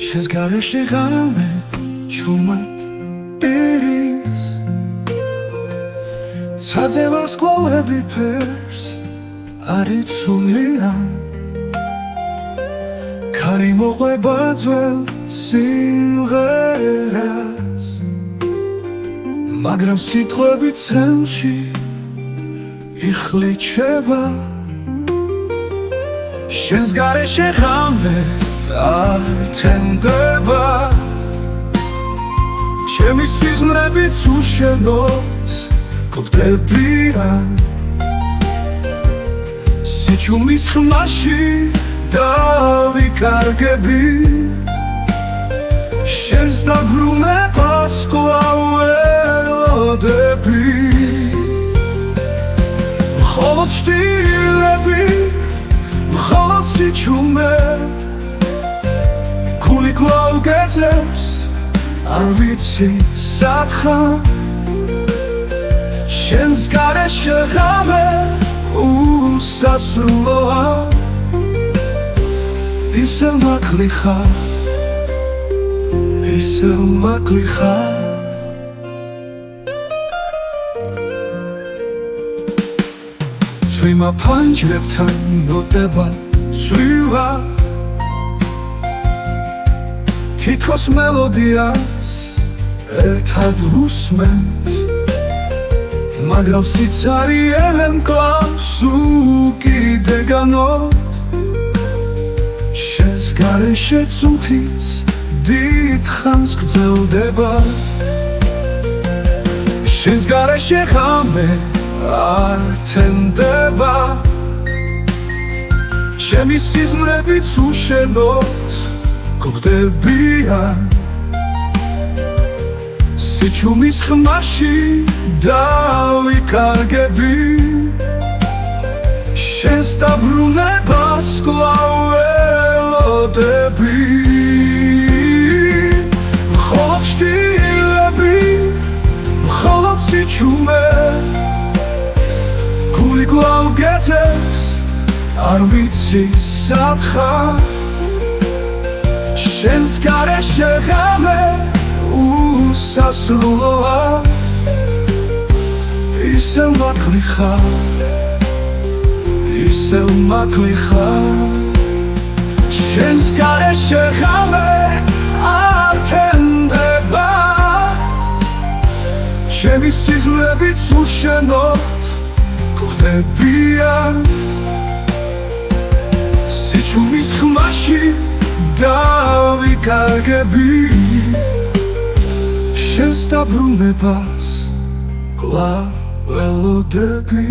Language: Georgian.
შენს გარეშე ღამე ჩუმად პირის ცაზე ვარსკვლავები ფერს არ იცვლიან ქარი მოყვება ძველ სიმღერას მაგრამ სიტყვები ცელში იხლიჩება შენს გარეშე ღამე არ თენდება ჩემი სიზმრებიც უშენოდ გვდებიან სიჩუმის ხმაში დავიკარგები შენს დაბრუნებას კვლავ ველოდები მხოლოდ შტილები მხოლოდ სიჩუმე გული კვლავ გეძებს არ ვიცი სათხარ შენს გარეშე ღამე უსასრულოა ისევ მაკლი ხარ ისევ მაკლი ხარ წვიმა ფანჯრებთან ნოტება წვივა თითქოს მელოდიას ერთად უსმენთ მაგრამ სიცარიელენ კლავს უკიდეგანოდ შენს გარეშე წუთიც დიდხანს გრძელდება შენს გარეშე ღამე არ თენდება ჩემი სიზმრებიც უშენოდ გვდებიან სიჩუმის ხმაში დავიკარგები შენს დაბრუნებას კვლავ ველოდები მხოლოდ შტილები მხოლოდ სიჩუმე გული კვლავ გეძებს არ ვიცი სათხარ შენს გარეშე ღამე უსასრულოა ისევ მაკლი ხარ ისევ მაკლი ხარ შენს გარეშე ღამე არ თენდება ჩემი სიზმრებიც უშენოდ გვდებიან სიჩუმის ხმაში დავიკარგები შენს დაბრუნებას კვლავ ველოდები